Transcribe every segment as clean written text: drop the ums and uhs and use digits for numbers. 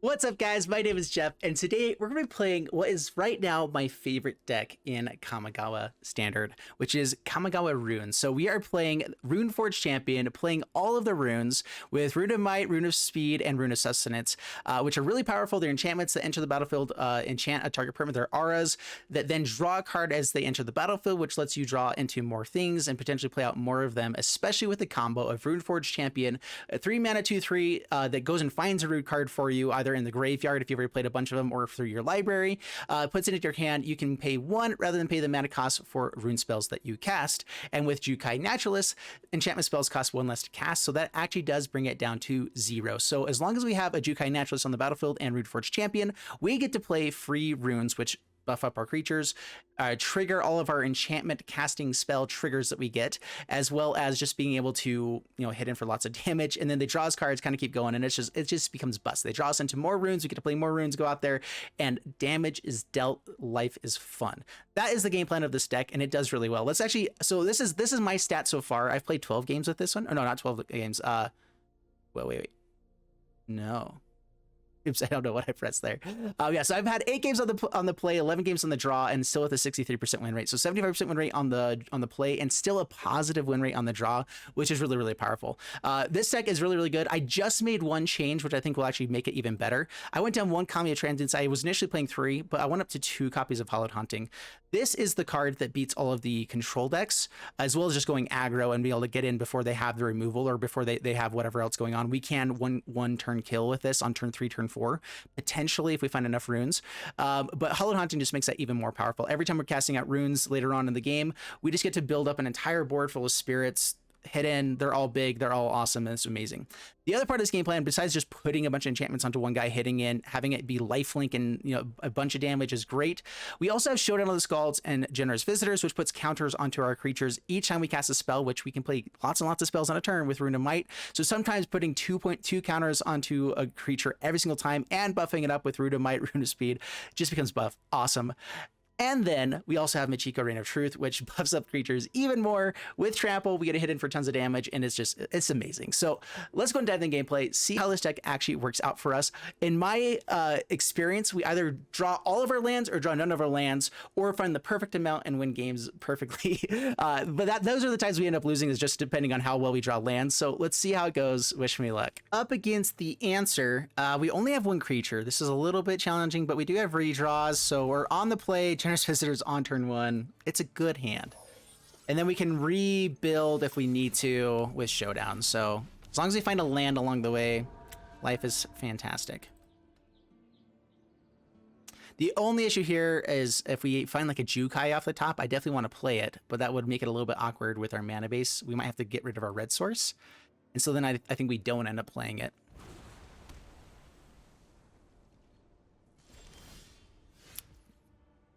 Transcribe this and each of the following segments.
What's up, guys? My name is Jeff, and today we're going to be playing what is right now my favorite deck in Kamigawa Standard, which is Kamigawa Runes. So we are playing Runeforge Champion, playing all of the runes with Rune of Might, Rune of Speed, and Rune of Sustenance, which are really powerful. They're enchantments that enter the battlefield, enchant a target permanent. They're auras that then draw a card as they enter the battlefield, which lets you draw into more things and potentially play out more of them, especially with the combo of Runeforge Champion, a 3-mana 2/3 that goes and finds a root card for you, either in the graveyard if you've already played a bunch of them or through your library, puts it into your hand. You can pay 1 rather than pay the mana cost for rune spells that you cast. And with Jukai Naturalist, enchantment spells cost 1 less to cast, so that actually does bring it down to 0. So as long as we have a Jukai Naturalist on the battlefield and Runeforge Champion, we get to play free runes, which buff up our creatures, trigger all of our enchantment casting spell triggers that we get, as well as just being able to, hit in for lots of damage. And then they draw us cards, kind of keep going, and it just becomes bust. They draw us into more runes. We get to play more runes, go out there, and damage is dealt. Life is fun. That is the game plan of this deck, and it does really well. Let's actually, so this is my stat so far. I've played 12 games with this one. Oh no, not 12 games. Wait. No. Oops, I don't know what I pressed there. Yeah, so I've had 8 games on the play, 11 games on the draw, and still with a 63% win rate. So 75% win rate on the play, and still a positive win rate on the draw, which is really, really powerful. This deck is really, really good. I just made one change, which I think will actually make it even better. I went down 1 Kami of Transience. I was initially playing 3, but I went up to 2 copies of Hallowed Haunting. This is the card that beats all of the control decks, as well as just going aggro and be able to get in before they have the removal or before they have whatever else going on. We can one turn kill with this on turn 3, turn 4, potentially if we find enough runes. But Hallowed Haunting just makes that even more powerful. Every time we're casting out runes later on in the game, we just get to build up an entire board full of spirits, hidden. They're all big, they're all awesome, and it's amazing. The other part of this game plan, besides just putting a bunch of enchantments onto one guy, hitting in, having it be lifelink and a bunch of damage is great. We also have Showdown of the Skalds and Generous Visitors, which puts counters onto our creatures each time we cast a spell, which we can play lots and lots of spells on a turn with Rune of Might. So sometimes putting 2.2 counters onto a creature every single time and buffing it up with Rune of Might, Rune of Speed just becomes buff. Awesome. And then we also have Michiko, Reign of Truth, which buffs up creatures even more. With Trample, we get a hit in for tons of damage, and it's amazing. So let's go and dive into gameplay, see how this deck actually works out for us. In my experience, we either draw all of our lands or draw none of our lands, or find the perfect amount and win games perfectly. But those are the times we end up losing, is just depending on how well we draw lands. So let's see how it goes. Wish me luck. Up against the Answer, we only have 1 creature. This is a little bit challenging, but we do have redraws, so we're on the play. Generous Visitors on turn 1. It's a good hand. And then we can rebuild if we need to with Showdown. So as long as we find a land along the way, life is fantastic. The only issue here is if we find like a Jukai off the top, I definitely want to play it, but that would make it a little bit awkward with our mana base. We might have to get rid of our red source. And so then I think we don't end up playing it.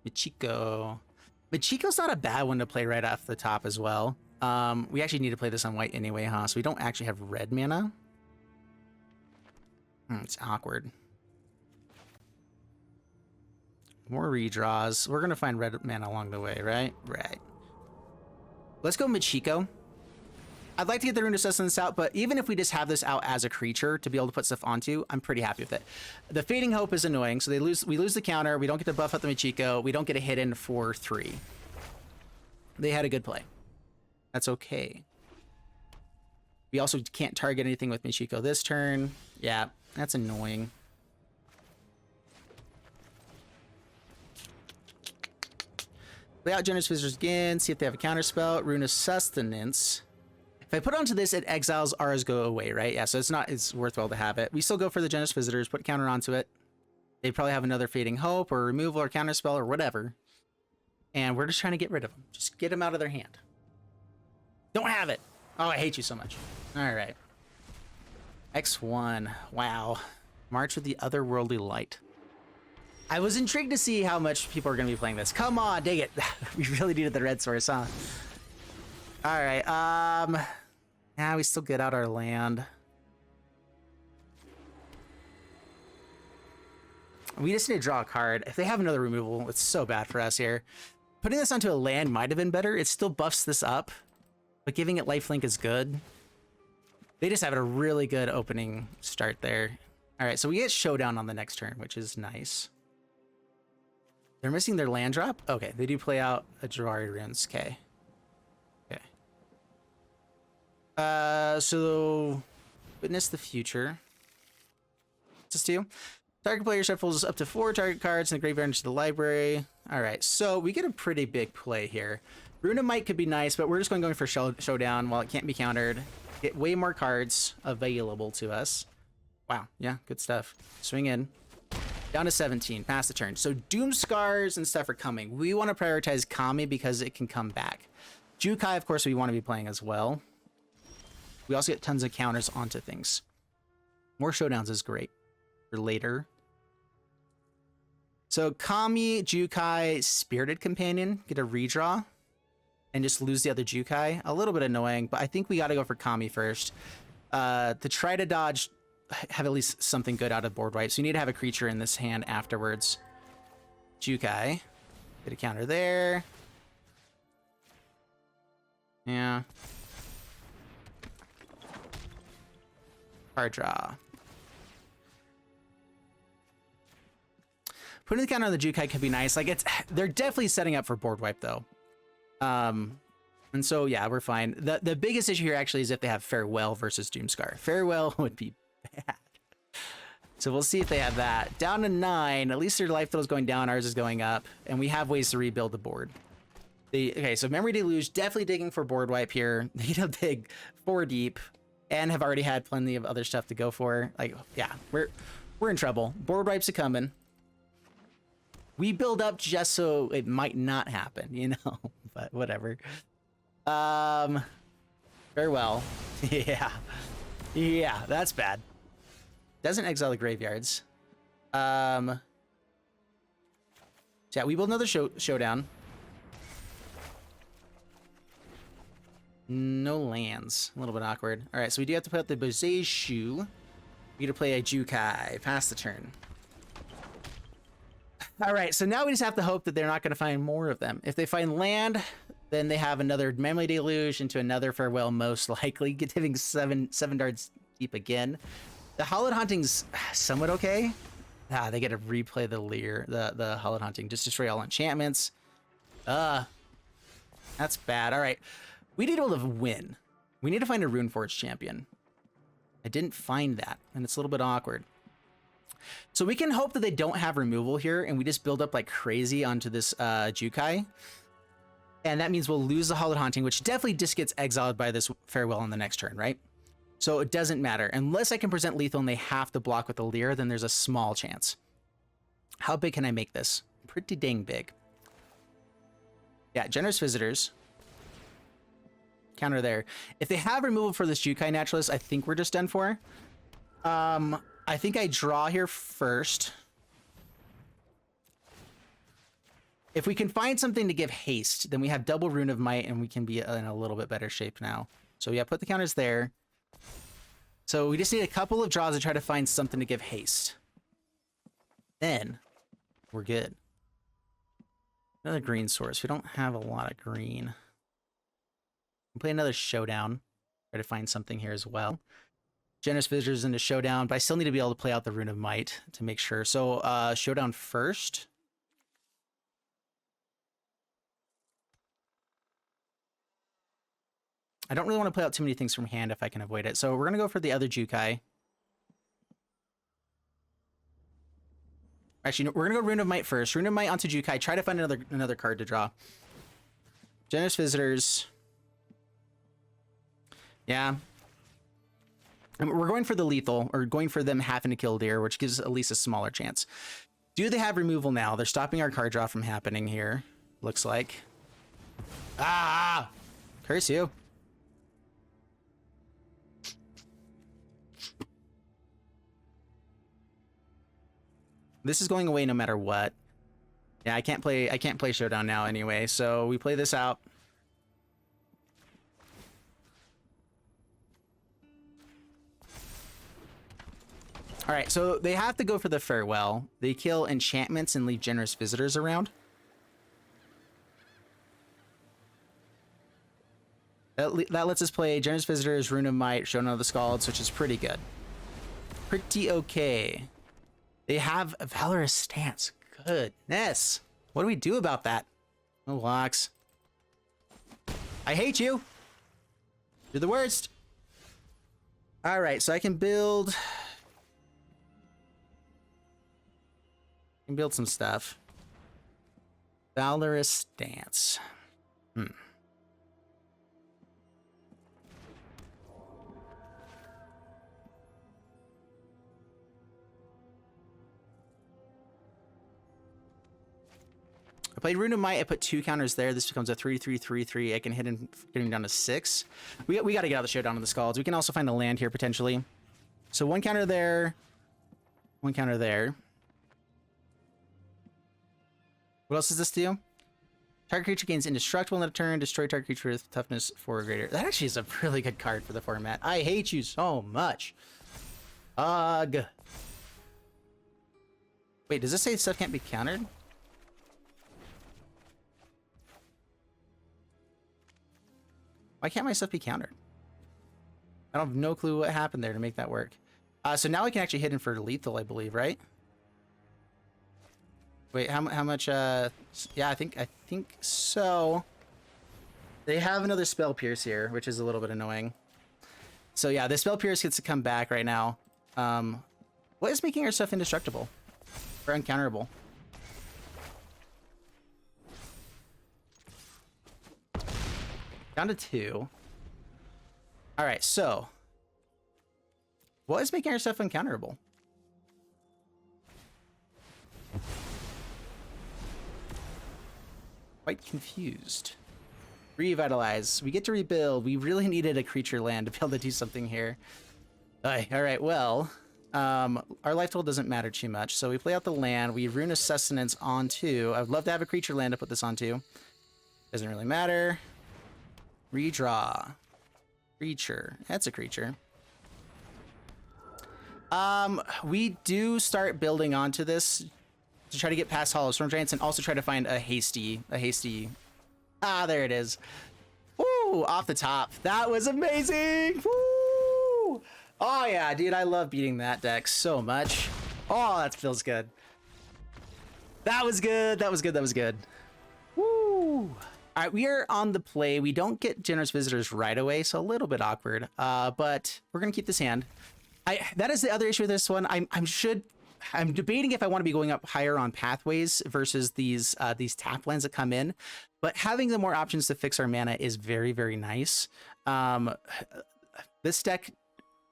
Michiko's not a bad one to play right off the top as well. We actually need to play this on white anyway, huh? So we don't actually have red mana. It's awkward. More redraws. We're gonna find red mana along the way, right? Right. Let's go Michiko. I'd like to get the Rune of Sustenance out, but even if we just have this out as a creature to be able to put stuff onto, I'm pretty happy with it. The Fading Hope is annoying, so we lose the counter. We don't get to buff up the Michiko. We don't get a hit in for 3. They had a good play. That's okay. We also can't target anything with Michiko this turn. Yeah, that's annoying. Play out Generous Visitors again, see if they have a counter spell. Rune of Sustenance. If I put onto this, it exiles ours go away, right? Yeah, so it's worthwhile to have it. We still go for the Generous Visitors, put counter onto it. They probably have another Fading Hope or removal or counter spell or whatever. And we're just trying to get rid of them. Just get them out of their hand. Don't have it. Oh, I hate you so much. All right. X1. Wow. March with the Otherworldly Light. I was intrigued to see how much people are going to be playing this. Come on, dig it. We really needed the red source, huh? All right, yeah, we still get out our land. We just need to draw a card. If they have another removal, it's so bad for us here. Putting this onto a land might have been better. It still buffs this up, but giving it lifelink is good. They just have a really good opening start there. All right, so we get Showdown on the next turn, which is nice. They're missing their land drop? Okay, they do play out a Jawari Runes. Okay. Okay. So Witness the Future. Just do. Target player shuffles up to 4 target cards in the graveyard into the library. All right, so we get a pretty big play here. Rune of Might could be nice, but we're just going for Showdown while it can't be countered. Get way more cards available to us. Wow, yeah, good stuff. Swing in. Down to 17, pass the turn. So Doom Scars and stuff are coming. We want to prioritize Kami because it can come back. Jukai, of course, we want to be playing as well. We also get tons of counters onto things. More Showdowns is great for later. So Kami, Jukai, Spirited Companion, get a redraw. And just lose the other Jukai. A little bit annoying, but I think we got to go for Kami first. To try to dodge, have at least something good out of board wipe. So you need to have a creature in this hand afterwards. Jukai. Get a counter there. Yeah. Card draw. Putting the counter on the Jukai could be nice. Like they're definitely setting up for board wipe though. And so yeah, we're fine. The biggest issue here actually is if they have Farewell versus Doomscar. Farewell would be bad. So we'll see if they have that. Down to 9. At least their life total is going down, ours is going up, and we have ways to rebuild the board. Okay, so Memory Deluge, definitely digging for board wipe here. They need to dig 4 deep and have already had plenty of other stuff to go for. Like, yeah, we're in trouble. Board wipes are coming. We build up just so it might not happen, you know, but whatever. Farewell. Yeah. Yeah, that's bad. Doesn't exile the graveyards. Yeah, we build another Showdown. No lands. A little bit awkward. All right, so we do have to put out the Boseiju. We get to play a Jukai. Pass the turn. All right, so now we just have to hope that they're not going to find more of them. If they find land, then they have another Memory Deluge into another Farewell, most likely. Getting seven darts deep again. The Hallowed Haunting's somewhat okay. Ah, they get to replay the the Hallowed Haunting. Just destroy all enchantments. That's bad. All right, we need to win. We need to find a Runeforge Champion. I didn't find that, and it's a little bit awkward. So we can hope that they don't have removal here, and we just build up like crazy onto this Jukai. And that means we'll lose the Hallowed Haunting, which definitely just gets exiled by this Farewell on the next turn, right? So it doesn't matter. Unless I can present lethal and they have to block with the Leer, then there's a small chance. How big can I make this? Pretty dang big. Yeah, Generous Visitors. Counter there. If they have removal for this Jukai Naturalist, I think we're just done for. I think I draw here first. If we can find something to give haste, then we have double Rune of Might and we can be in a little bit better shape now. So yeah, put the counters there. So we just need a couple of draws to try to find something to give haste. Then we're good. Another green source. We don't have a lot of green. We'll play another Showdown. Try to find something here as well. Generous Visitors into Showdown, but I still need to be able to play out the Rune of Might to make sure. So Showdown first. I don't really want to play out too many things from hand if I can avoid it. So we're going to go for the other Jukai. Actually, no, we're going to go Rune of Might first. Rune of Might onto Jukai. Try to find another card to draw. Generous Visitors. Yeah. And we're going for the lethal, or going for them having to kill Deer, which gives at least a smaller chance. Do they have removal now? They're stopping our card draw from happening here. Looks like. Ah! Curse you. This is going away no matter what. Yeah, I can't play Showdown now anyway, so we play this out. All right, so they have to go for the Farewell. They kill enchantments and leave Generous Visitors around. That lets us play Generous Visitors, Rune of Might, Showdown of the Skalds, which is pretty good. pretty okay. They have a Valorous Stance. Goodness. What do we do about that? No locks. I hate you. You're the worst. All right, so I can build some stuff. Valorous Stance. I played Rune of Might. I put 2 counters there. This becomes a 3-3-3-3. I can hit him getting down to 6. We got to get out of the Showdown of the Skalds. We can also find a land here potentially. So 1 counter there. 1 counter there. What else does this do? Target creature gains indestructible in a turn. Destroy target creature with toughness 4 or greater. That actually is a really good card for the format. I hate you so much. Ugh. Wait, does this say stuff can't be countered? Why can't my stuff be countered? I don't have no clue what happened there to make that work. So now I can actually hit him for lethal, I believe, right? Wait, how much? Yeah, I think so. They have another Spell Pierce here, which is a little bit annoying. So yeah, the Spell Pierce gets to come back right now. What is making our stuff indestructible or uncounterable? Down to 2. All right, so what is making our stuff uncounterable? Quite confused. Revitalize. We get to rebuild. We really needed a creature land to be able to do something here. All right, well, our life total doesn't matter too much, so we play out the land. We Rune of Sustenance onto. I would love to have a creature land to put this onto. Doesn't really matter. Redraw. Creature. That's a creature. We do start building onto this to try to get past Hollow Storm Giants and also try to find a hasty. Ah, there it is. Woo! Off the top. That was amazing! Woo! Oh yeah, dude, I love beating that deck so much. Oh, that feels good. That was good. That was good. That was good. Woo! All right, we are on the play. We don't get Generous Visitors right away, so a little bit awkward. But we're gonna keep this hand. That is the other issue with this one. I'm debating if I want to be going up higher on pathways versus these tap lands that come in, but having the more options to fix our mana is very, very nice. This deck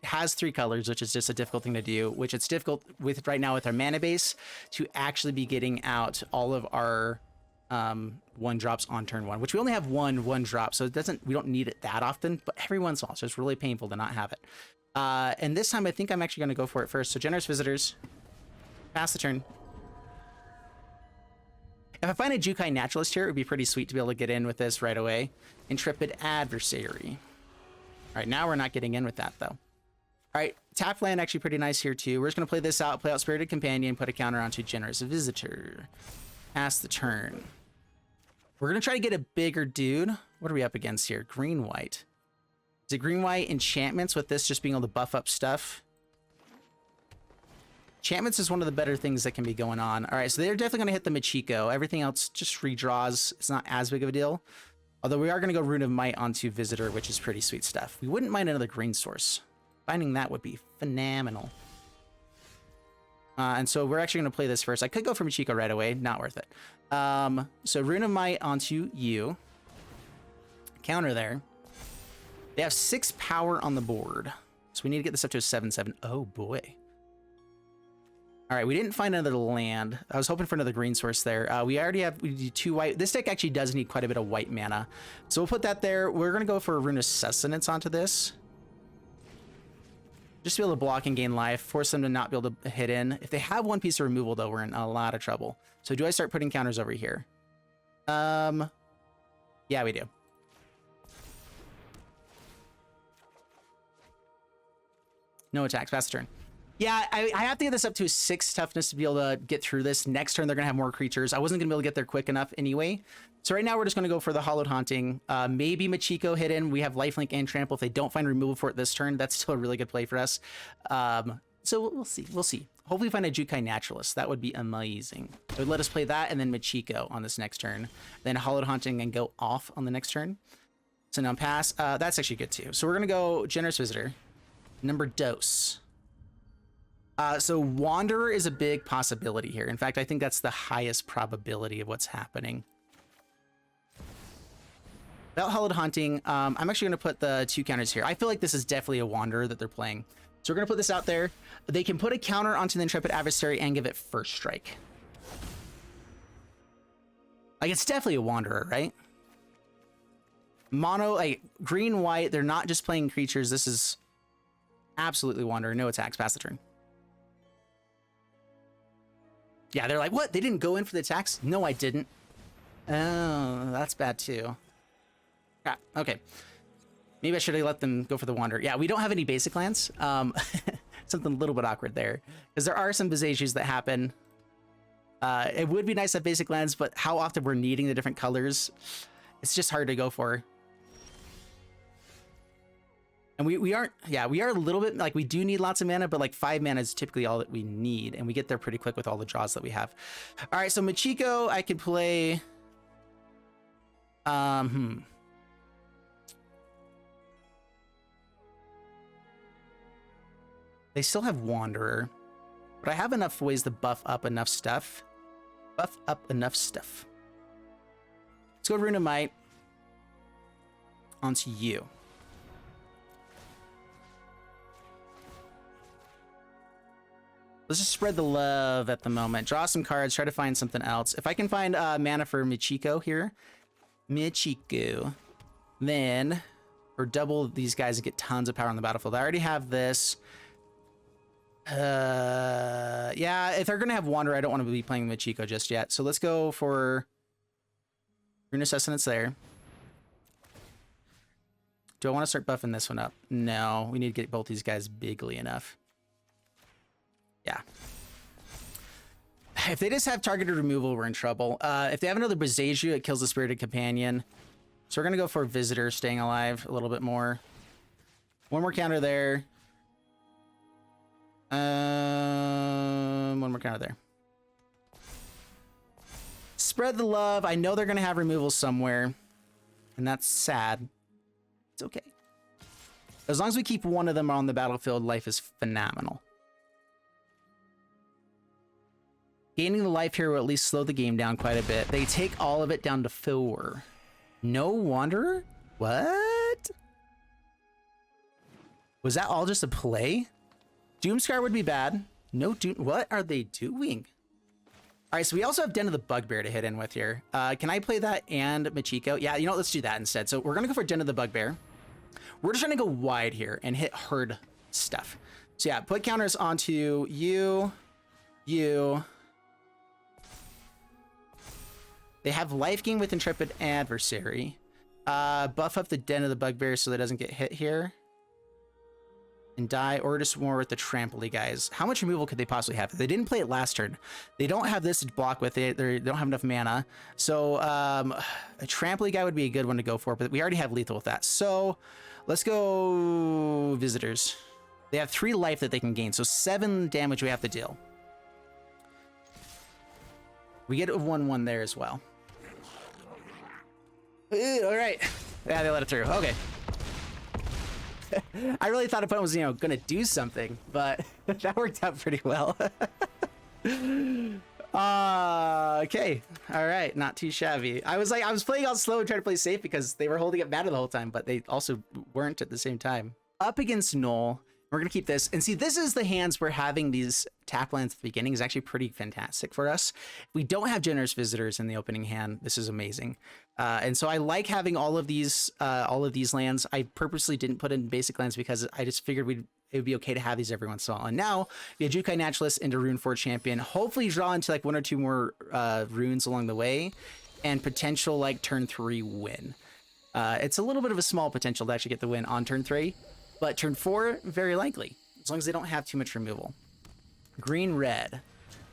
has 3 colors, which is just a difficult thing to do, which it's difficult with right now with our mana base to actually be getting out all of our 1-drops on turn 1, which we only have one drop, so we don't need it that often, but every once in a while, so it's really painful to not have it. And this time I think I'm actually going to go for it first. So Generous Visitors. Pass the turn. If I find a Jukai Naturalist here, it would be pretty sweet to be able to get in with this right away. Intrepid Adversary. All right, now we're not getting in with that, though. All right, tap land actually pretty nice here, too. We're just going to play this out, play out Spirited Companion, put a counter onto Generous Visitor. Pass the turn. We're going to try to get a bigger dude. What are we up against here? Green-white. Is it green-white enchantments with this just being able to buff up stuff? Enchantments is one of the better things that can be going on. All right, so they're definitely going to hit the Michiko. Everything else just redraws. It's not as big of a deal. Although we are going to go Rune of Might onto Visitor, which is pretty sweet stuff. We wouldn't mind another green source. Finding that would be phenomenal. And so we're actually going to play this first. I could go for Michiko right away. Not worth it. So Rune of Might onto you. Counter there. They have 6 power on the board. So we need to get this up to a 7/7. Oh, boy. All right, we didn't find another land. I was hoping for another green source there. We do 2 white. This deck actually does need quite a bit of white mana. So we'll put that there. We're going to go for a Rune of Sustenance onto this. Just to be able to block and gain life. Force them to not be able to hit in. If they have 1 piece of removal, though, we're in a lot of trouble. So do I start putting counters over here? Yeah, we do. No attacks. Pass the turn. Yeah, I have to get this up to a 6 toughness to be able to get through this. Next turn, they're going to have more creatures. I wasn't going to be able to get there quick enough anyway. So right now, we're just going to go for the Hallowed Haunting. Maybe Michiko hit in. We have Lifelink and Trample. If they don't find removal for it this turn, that's still a really good play for us. So we'll see. We'll see. Hopefully find a Jukai Naturalist. That would be amazing. It would let us play that and then Michiko on this next turn. Then Hallowed Haunting and go off on the next turn. Sundown Pass. That's actually good too. So we're going to go Generous Visitor. Number Dose. So Wanderer is a big possibility here. In fact, I think that's the highest probability of what's happening. Without Hallowed Haunting, I'm actually going to put the 2 counters here. I feel like this is definitely a Wanderer that they're playing. So we're going to put this out there. They can put a counter onto the Intrepid Adversary and give it first strike. Like, it's definitely a Wanderer, right? Mono, like, green, white, they're not just playing creatures. This is absolutely Wanderer. No attacks, pass the turn. Yeah, they're like, what? They didn't go in for the attacks? No, I didn't. Oh, that's bad too. Crap, okay. Maybe I should have let them go for the Wanderer. Yeah, we don't have any basic lands. Something a little bit awkward there. Because there are some Boseijus that happen. It would be nice to have basic lands, but how often we're needing the different colors, it's just hard to go for. And we are a little bit, like, we do need lots of mana, but like 5 mana is typically all that we need. And we get there pretty quick with all the draws that we have. All right, so Michiko, I could play... They still have Wanderer, but I have enough ways to buff up enough stuff. Let's go Rune of Might onto you. Let's just spread the love at the moment. Draw some cards, try to find something else. If I can find mana for Michiko here, then or double these guys and get tons of power on the battlefield. I already have this. Yeah, if they're gonna have Wanderer, I don't want to be playing Michiko just yet. So let's go for Rune of Sustenance there. Do I want to start buffing this one up? No, we need to get both these guys bigly enough. Yeah. If they just have targeted removal, we're in trouble. If they have another Boseiju, it kills the Spirited Companion. So we're gonna go for Visitor, staying alive a little bit more. One more counter there. One more counter there. Spread the love. I know they're gonna have removal somewhere, and that's sad. It's okay. As long as we keep one of them on the battlefield, life is phenomenal. Gaining the life here will at least slow the game down quite a bit. They take all of it down to 4. No Wanderer? What? Was that all just a play? Doomscar would be bad. No Doom. What are they doing? All right, so we also have Den of the Bugbear to hit in with here. Can I play that and Michiko? Yeah, you know what? Let's do that instead. So we're going to go for Den of the Bugbear. We're just trying to go wide here and hit herd stuff. So yeah, put counters onto you. They have life gain with Intrepid Adversary. Buff up the Den of the Bugbear so that it doesn't get hit here. And die, or just more with the Trampoly guys. How much removal could they possibly have? They didn't play it last turn. They don't have this to block with it. They don't have enough mana. So a Trampoly guy would be a good one to go for, but we already have lethal with that. So let's go Visitors. They have 3 life that they can gain, so 7 damage we have to deal. We get a 1/1 there as well. All right. Yeah, they let it through. Okay. I really thought opponent was, going to do something, but that worked out pretty well. Okay. All right. Not too shabby. I was playing all slow and trying to play safe because they were holding up mana the whole time, but they also weren't at the same time. Up against Null. We're going to keep this. And see, this is the hands where having these tap lands at the beginning is actually pretty fantastic for us. If we don't have Generous Visitors in the opening hand, this is amazing. And so I like having all of these lands. I purposely didn't put in basic lands because I just figured it would be okay to have these every once in a while. And now we have Jukai Naturalist into Runeforge Champion. Hopefully draw into like 1 or 2 more runes along the way and potential like turn 3 win. It's a little bit of a small potential to actually get the win on turn 3. But turn 4, very likely, as long as they don't have too much removal. Green, red.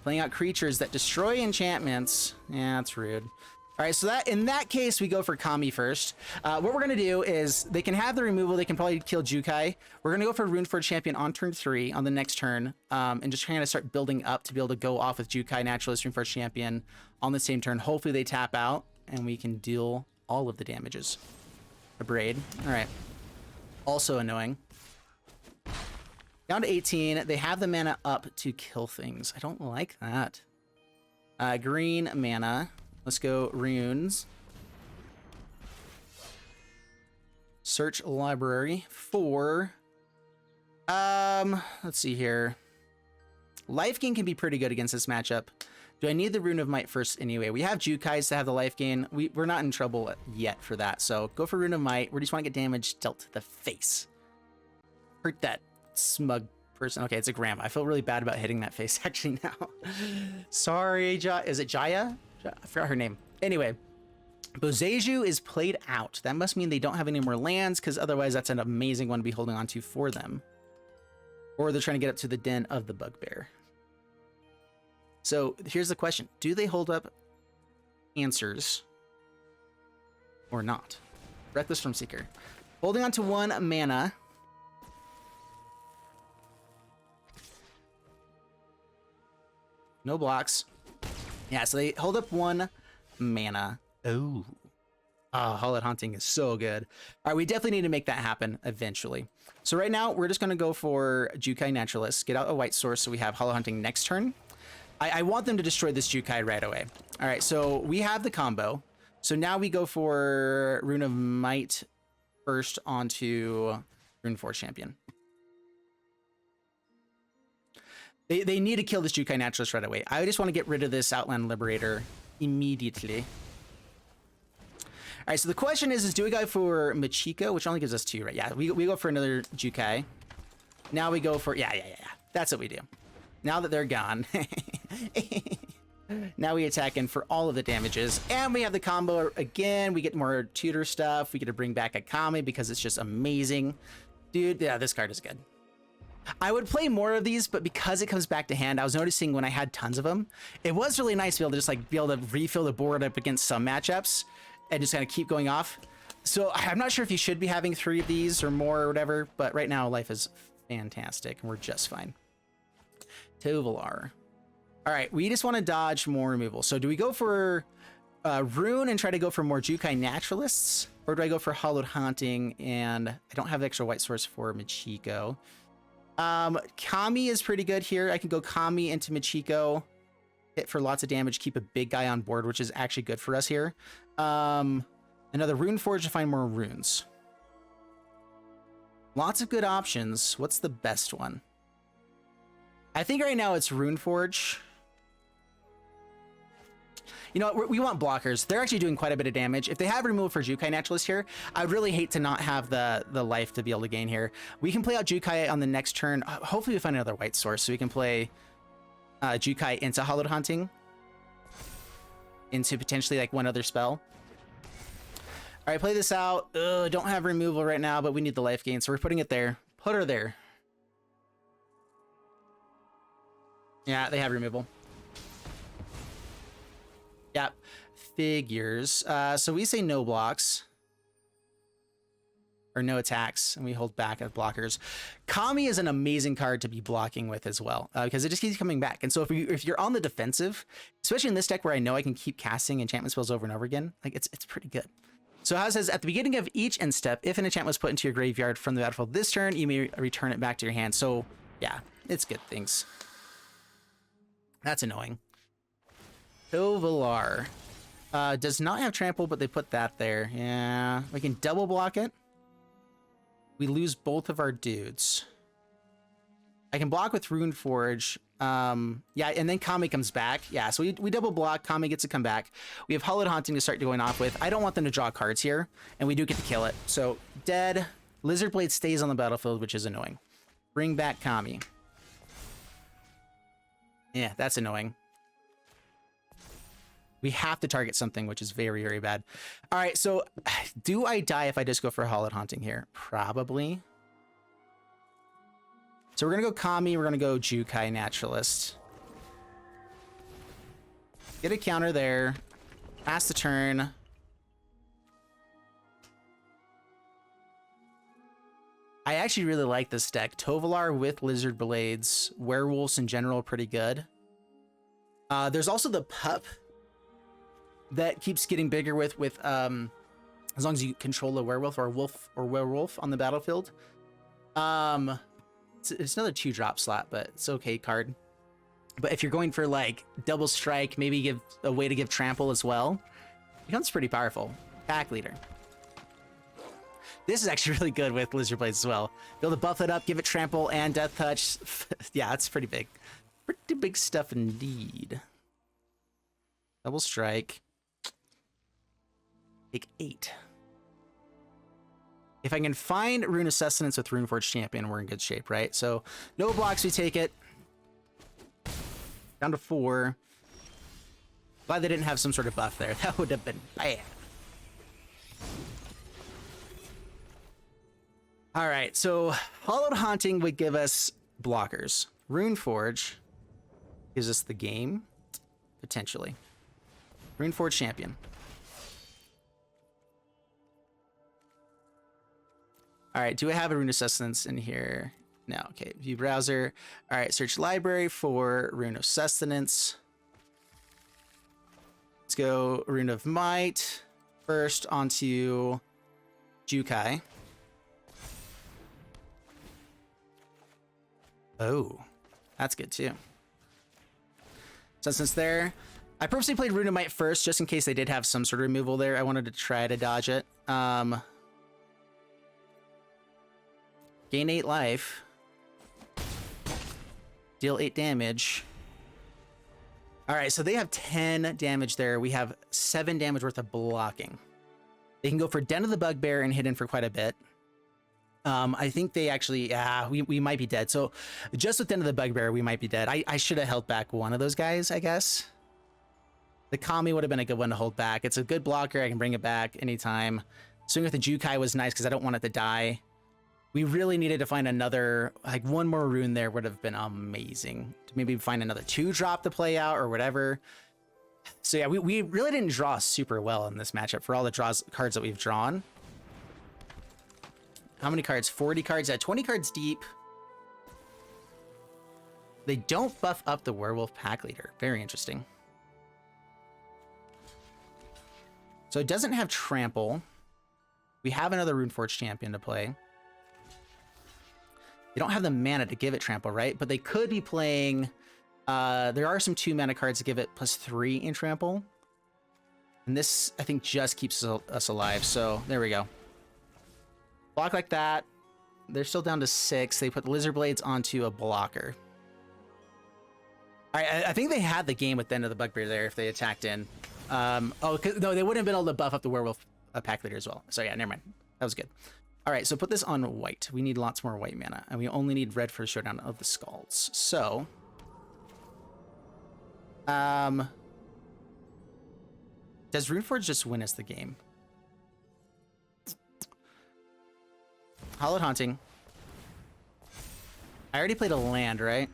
Playing out creatures that destroy enchantments. Yeah, that's rude. All All right, so that in that case, we go for Kami first. What we're gonna do is they can have the removal. They can probably kill Jukai. We're gonna go for Runeforge Champion on turn 3 on the next turn, and just trying to start building up to be able to go off with Jukai Naturalist, Runeforge Champion on the same turn. Hopefully they tap out and we can deal all of the damages. A braid. All right. Also annoying. Down to 18. They have the mana up to kill things. I don't like that. Green mana. Let's go runes. Search library for... let's see here. Life gain can be pretty good against this matchup. Do I need the Rune of Might first anyway? We have Jukais to have the life gain. We're not in trouble yet for that. So go for Rune of Might. We just want to get damage dealt to the face. Hurt that smug person. Okay, it's a grandma. I feel really bad about hitting that face actually now. Sorry, is it Jaya? I forgot her name. Anyway, Boseiju is played out. That must mean they don't have any more lands, because otherwise that's an amazing one to be holding on to for them. Or they're trying to get up to the den of the Bugbear. So here's the question. Do they hold up answers or not? Reckless from Seeker. Holding on to 1 mana. No blocks. Yeah, so they hold up 1 mana. Oh. Oh, Hallowed Haunting is so good. All right, we definitely need to make that happen eventually. So right now, we're just going to go for Jukai Naturalist, get out a white source so we have Hallowed Haunting next turn. I want them to destroy this Jukai right away. All right, so we have the combo. So now we go for Rune of Might first onto Runeforge Champion. They need to kill this Jukai Naturalist right away. I just want to get rid of this Outland Liberator immediately. All right, so the question is do we go for Michiko, which only gives us 2, right? Yeah, we go for another Jukai. Now we go for, yeah. That's what we do. Now that they're gone. Now we attack in for all of the damages. And we have the combo again. We get more tutor stuff. We get to bring back a Kami because it's just amazing. Dude, yeah, this card is good. I would play more of these, but because it comes back to hand, I was noticing when I had tons of them, it was really nice to be able to just like be able to refill the board up against some matchups and just kind of keep going off. So I'm not sure if you should be having 3 of these or more or whatever, but right now life is fantastic and we're just fine. Tovolar. All right, we just want to dodge more removal. So do we go for Rune and try to go for more Jukai Naturalists? Or do I go for Hallowed Haunting and I don't have the extra white source for Michiko? Kami is pretty good here. I can go Kami into Michiko, hit for lots of damage, keep a big guy on board, which is actually good for us here. Another Runeforge to find more runes. Lots of good options. What's the best one? I think right now it's Runeforge. You know what? We want blockers. They're actually doing quite a bit of damage. If they have removal for Jukai Naturalist here, I'd really hate to not have the life to be able to gain here. We can play out Jukai on the next turn. Hopefully we find another white source so we can play Jukai into Hallowed Haunting. Into potentially like one other spell. All right, play this out. Ugh, don't have removal right now, but we need the life gain, so we're putting it there. Put her there. Yeah, they have removal. Yep, figures. So we say no blocks. Or no attacks, and we hold back at blockers. Kami is an amazing card to be blocking with as well, because it just keeps coming back. And so if you're on the defensive, especially in this deck where I know I can keep casting enchantment spells over and over again, like it's pretty good. So how it says, at the beginning of each end step, if an enchantment was put into your graveyard from the battlefield this turn, you may return it back to your hand. So yeah, it's good things. That's annoying. Tovolar. Does not have trample, but they put that there. Yeah, we can double block it. We lose both of our dudes. I can block with Runeforge. Yeah, and then Kami comes back. Yeah, so we double block. Kami gets to come back. We have Hallowed Haunting to start going off with. I don't want them to draw cards here, and we do get to kill it. So dead. Lizard Blade stays on the battlefield, which is annoying. Bring back Kami. Yeah, that's annoying. We have to target something, which is very, very bad. All right, so do I die if I just go for Hallowed Haunting here? Probably. So we're going to go Kami. We're going to go Jukai Naturalist. Get a counter there. Pass the turn. I actually really like this deck. Tovolar with Lizard Blades. Werewolves in general are pretty good. There's also the pup that keeps getting bigger with as long as you control a werewolf or werewolf on the battlefield. It's another 2-drop slot, but it's okay card. But if you're going for like double strike, maybe give a way to give trample as well, it becomes pretty powerful. Pack leader. This is actually really good with Lizard Blades as well. Be able to buff it up, give it trample and death touch. Yeah, it's pretty big. Pretty big stuff indeed. Double strike. Take 8. If I can find Rune of Sustenance with Runeforge Champion, we're in good shape, right? So no blocks, we take it. Down to 4. Glad they didn't have some sort of buff there. That would have been bad. All right, so Hallowed Haunting would give us blockers. Runeforge gives us the game, potentially. Runeforge Champion. All right, do I have a Rune of Sustenance in here? No, okay, view browser. All right, search library for Rune of Sustenance. Let's go Rune of Might. First onto Jukai. Oh, that's good too. Sustenance there. I purposely played Rune of Might first, just in case they did have some sort of removal there. I wanted to try to dodge it. Gain 8 life. Deal 8 damage. All right, so they have 10 damage there. We have 7 damage worth of blocking. They can go for Den of the Bugbear and hidden for quite a bit. I think they actually, we might be dead. So just with Den of the Bugbear, we might be dead. I should have held back one of those guys, I guess. The Kami would have been a good one to hold back. It's a good blocker. I can bring it back anytime. Swing with the Jukai was nice because I don't want it to die. We really needed to find another, like one more rune there would have been amazing. To maybe find another 2-drop to play out or whatever. So yeah, we really didn't draw super well in this matchup for all the cards that we've drawn. How many cards? 40 cards. Yeah, 20 cards deep. They don't buff up the Werewolf Pack Leader. Very interesting. So it doesn't have Trample. We have another Runeforge Champion to play. They don't have the mana to give it Trample, right? But they could be playing... there are some 2 mana cards to give it +3 in Trample. And this, I think, just keeps us alive. So there we go. Block like that. They're still down to 6. They put the Lizard Blades onto a blocker. All right, I think they had the game with the end of the Bugbear there if they attacked in. No, they wouldn't have been able to buff up the Werewolf Pack Leader as well. So yeah, never mind. That was good. All right, so put this on white. We need lots more white mana, and we only need red for Showdown of the Skalds. So, does Runeforge just win us the game? Hallowed Haunting. I already played a land, right?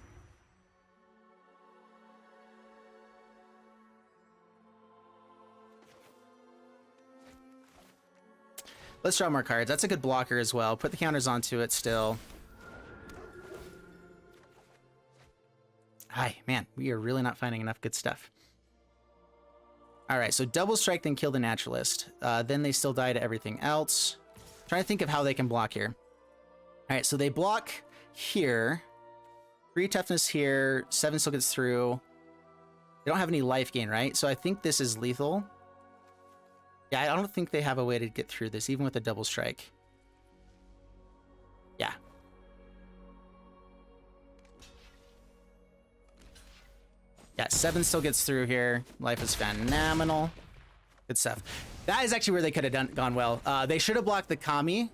Let's draw more cards. That's a good blocker as well. Put the counters onto it still. Hi, man, we are really not finding enough good stuff. All right, so double strike, then kill the Naturalist. Then they still die to everything else. Trying to think of how they can block here. All right, so they block here. 3 toughness here. 7 still gets through. They don't have any life gain, right? So I think this is lethal. Yeah, I don't think they have a way to get through this, even with a double strike. Yeah. Yeah, 7 still gets through here. Life is phenomenal. Good stuff. That is actually where they could have gone well. They should have blocked the Kami,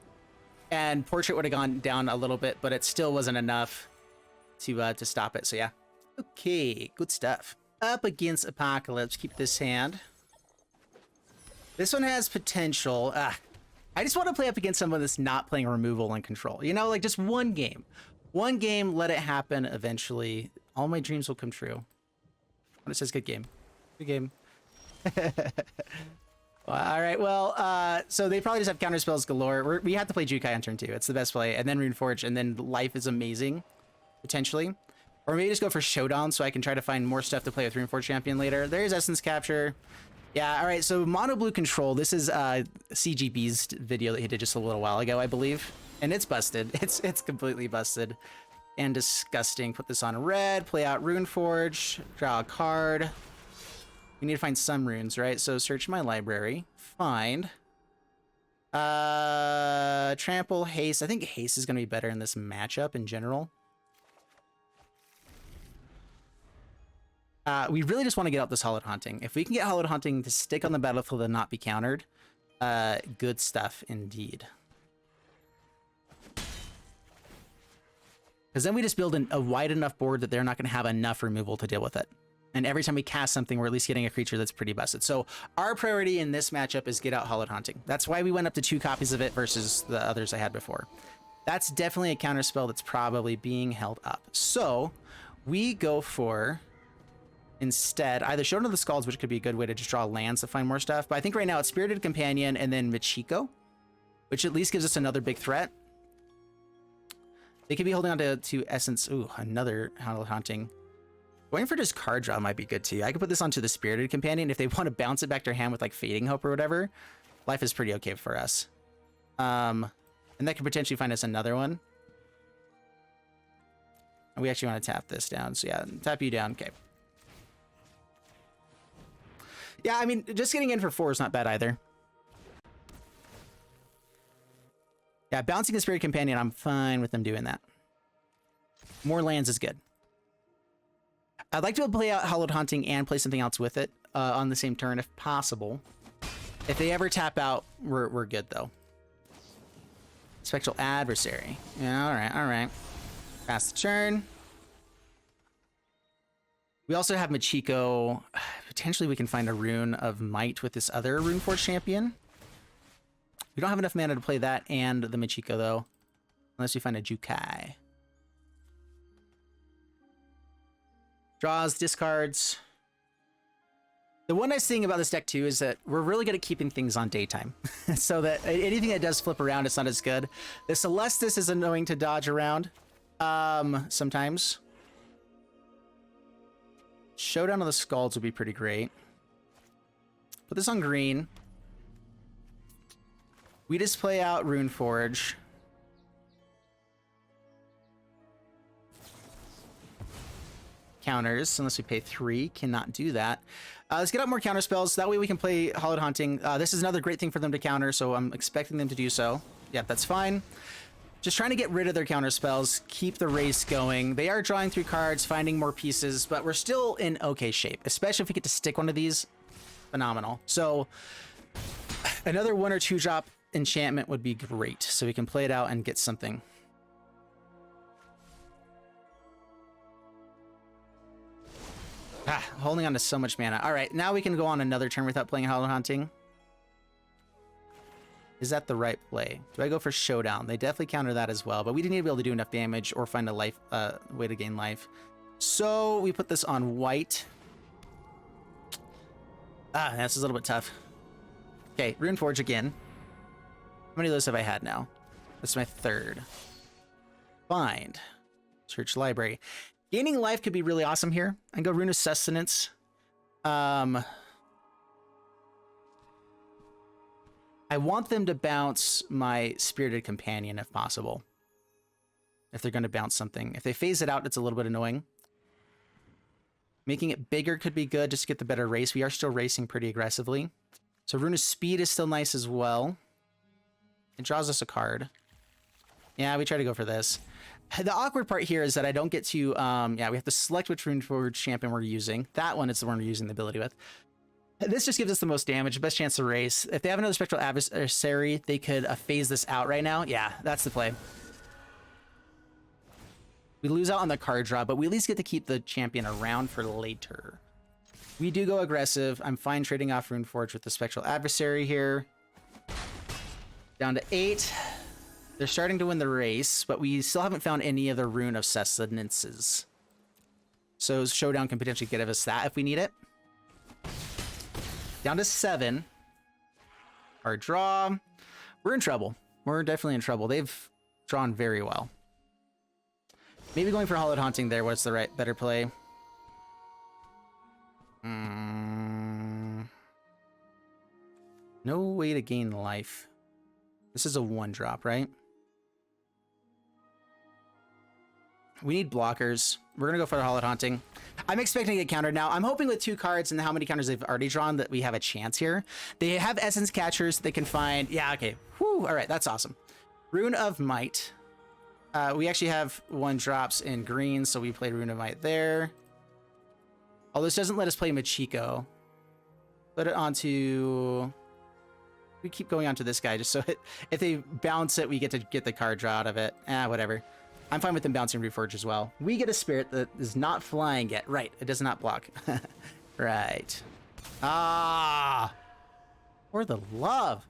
and Portrait would have gone down a little bit, but it still wasn't enough to stop it. So yeah. Okay, good stuff. Up against Apocalypse. Keep this hand. This one has potential. I just want to play up against someone that's not playing removal and control. You know, like just one game. One game, let it happen eventually. All my dreams will come true. When it says good game. Good game. All right, well, so they probably just have counter spells galore. We have to play Jukai on turn 2. It's the best play. And then Runeforge, and then Life is amazing, potentially. Or maybe just go for Showdown so I can try to find more stuff to play with Runeforge Champion later. There's Essence Capture. Yeah, all right, so Mono Blue Control. This is CGB's video that he did just a little while ago, I believe. And it's busted. It's completely busted and disgusting. Put this on red, play out Runeforge, draw a card. We need to find some runes, right? So search my library, find Trample, Haste. I think Haste is going to be better in this matchup in general. We really just want to get out this Hallowed Haunting. If we can get Hallowed Haunting to stick on the battlefield and not be countered, good stuff indeed. Because then we just build a wide enough board that they're not going to have enough removal to deal with it. And every time we cast something, we're at least getting a creature that's pretty busted. So our priority in this matchup is get out Hallowed Haunting. That's why we went up to 2 copies of it versus the others I had before. That's definitely a counter spell that's probably being held up. So we go for, instead, either Showdown of the Skalds, which could be a good way to just draw lands to find more stuff. But I think right now it's Spirited Companion and then Michiko, which at least gives us another big threat. They could be holding on to Essence. Ooh, another Hallowed Haunting. Going for just card draw might be good too. I could put this onto the Spirited Companion. If they want to bounce it back to their hand with like Fading Hope or whatever, Life is pretty okay for us. And that could potentially find us another one. We actually want to tap this down. So yeah, tap you down. Okay. Yeah, I mean, just getting in for 4 is not bad either. Yeah, bouncing the Spirit Companion, I'm fine with them doing that. More lands is good. I'd like to play out Hallowed Haunting and play something else with it on the same turn if possible. If they ever tap out, we're good though. Spectral Adversary. Yeah, all right. Pass the turn. We also have Michiko. Potentially we can find a Rune of Might with this other Runeforge Champion. We don't have enough mana to play that and the Michiko though. Unless we find a Jukai. Draws, discards. The one nice thing about this deck too is that we're really good at keeping things on daytime. So that anything that does flip around, it's not as good. The Celestis is annoying to dodge around sometimes. Showdown of the Skalds would be pretty great. Put this on green. We just play out Runeforge. Counters, unless we pay 3, cannot do that. Let's get out more counter spells. That way we can play Hallowed Haunting. This is another great thing for them to counter, so I'm expecting them to do so. Yeah, that's fine. Just trying to get rid of their counter spells, keep the race going. They are drawing through cards, finding more pieces, but we're still in okay shape, especially if we get to stick one of these. Phenomenal. So another 1 or 2 drop enchantment would be great, so we can play it out and get something. Holding on to so much mana. All right, now we can go on another turn without playing Hallowed Haunting. Is that the right play? Do I go for Showdown? They definitely counter that as well, but we didn't need to be able to do enough damage or find a life way to gain life. So we put this on white. This is a little bit tough. Okay, Runeforge again. How many of those have I had now? This is my 3rd. Find. Search library. Gaining life could be really awesome here. I can go Rune of Sustenance. I want them to bounce my Spirited Companion if possible. If they're going to bounce something. If they phase it out, it's a little bit annoying. Making it bigger could be good just to get the better race. We are still racing pretty aggressively. So Rune of Speed is still nice as well. It draws us a card. Yeah, we try to go for this. The awkward part here is that I don't get to, yeah, we have to select which Runeforge Champion we're using. That one is the one we're using the ability with. This just gives us the most damage, best chance to race. If they have another Spectral Adversary, they could phase this out right now. Yeah, that's the play. We lose out on the card draw, but we at least get to keep the champion around for later. We do go aggressive. I'm fine trading off Runeforge with the Spectral Adversary here. Down to 8. They're starting to win the race, but we still haven't found any of the Rune of Sustenances. So Showdown can potentially give us that if we need it. Down to 7. Our draw. We're in trouble. We're definitely in trouble. They've drawn very well. Maybe going for Hallowed Haunting there was the better play. No way to gain life. This is a 1-drop, right? We need blockers. We're going to go for the Hallowed Haunting. I'm expecting to get countered now. I'm hoping with 2 cards and how many counters they've already drawn that we have a chance here. They have Essence Catchers. They can find... Yeah, okay. Whew, all right, that's awesome. Rune of Might. We actually have 1-drops in green, so we play Rune of Might there. Although this doesn't let us play Michiko. Put it onto... We keep going onto this guy just so if they bounce it, we get to get the card draw out of it. Whatever. I'm fine with them bouncing Runeforge as well. We get a spirit that is not flying yet. Right, it does not block. Right. Ah! For the love.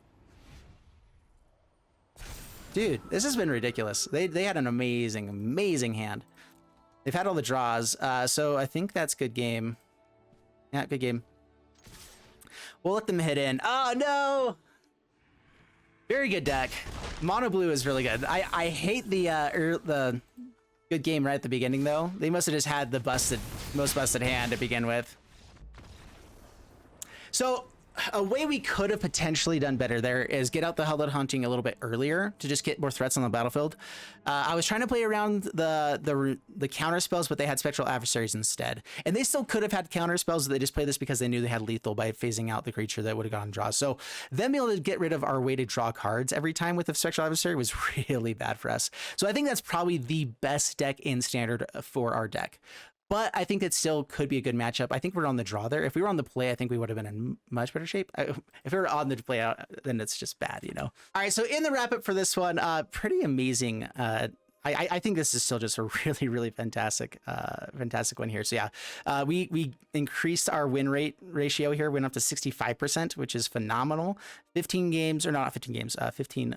Dude, this has been ridiculous. They had an amazing, amazing hand. They've had all the draws, so I think that's good game. Yeah, good game. We'll let them hit in. Oh, no! Very good deck. Mono blue is really good. I hate the good game right at the beginning, though. They must have just had the most busted hand to begin with. So a way we could have potentially done better there is get out the Hallowed Haunting a little bit earlier to just get more threats on the battlefield. I was trying to play around the counter spells, but they had Spectral Adversaries instead. And they still could have had counter spells, but they just played this because they knew they had lethal by phasing out the creature that would have gotten draw. So them being able to get rid of our way to draw cards every time with the Spectral Adversary was really bad for us. So I think that's probably the best deck in Standard for our deck. But I think it still could be a good matchup. I think we're on the draw there. If we were on the play, I think we would have been in much better shape. If we were on the play out, then it's just bad, you know? All right, so in the wrap up for this one, pretty amazing. I think this is still just a really, really fantastic one here. So yeah, we increased our win rate ratio here, went up to 65%, which is phenomenal. 15 games, or not 15 games, 15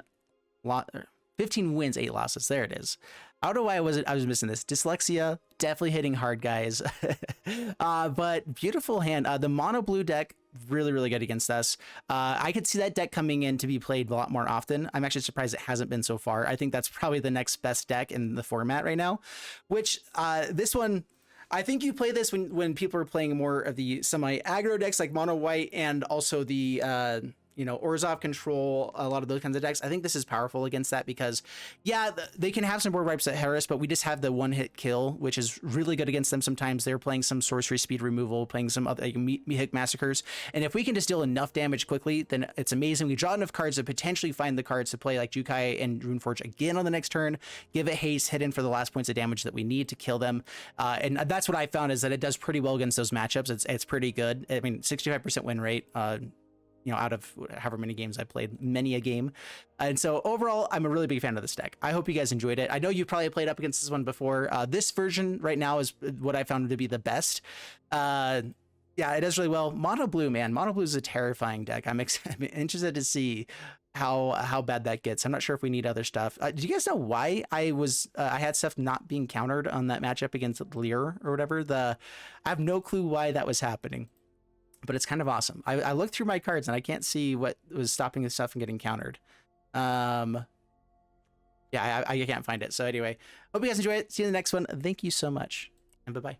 wins, 8 losses. There it is. I don't know why I was missing this. Dyslexia, definitely hitting hard, guys. But beautiful hand. The mono blue deck, really, really good against us. I could see that deck coming in to be played a lot more often. I'm actually surprised it hasn't been so far. I think that's probably the next best deck in the format right now, which this one, I think you play this when people are playing more of the semi-aggro decks like mono white and also the Orzhov control, a lot of those kinds of decks. I think this is powerful against that because, yeah, they can have some board wipes at Harris, but we just have the one-hit kill, which is really good against them sometimes. They're playing some sorcery speed removal, playing some other Mihik massacres. And if we can just deal enough damage quickly, then it's amazing. We draw enough cards to potentially find the cards to play like Jukai and Runeforge again on the next turn, give it haste, hit in for the last points of damage that we need to kill them. And that's what I found is that it does pretty well against those matchups. It's pretty good. I mean, 65% win rate, out of however many games I played, many a game. And so overall, I'm a really big fan of this deck. I hope you guys enjoyed it. I know you probably played up against this one before. This version right now is what I found to be the best. Yeah, it does really well. Mono blue, man. Mono blue is a terrifying deck. I'm interested to see how bad that gets. I'm not sure if we need other stuff. Do you guys know why I had stuff not being countered on that matchup against Lear or whatever? I have no clue why that was happening. But it's kind of awesome. I looked through my cards and I can't see what was stopping the stuff from getting countered. Yeah, I can't find it. So anyway, hope you guys enjoy it. See you in the next one. Thank you so much, and bye-bye.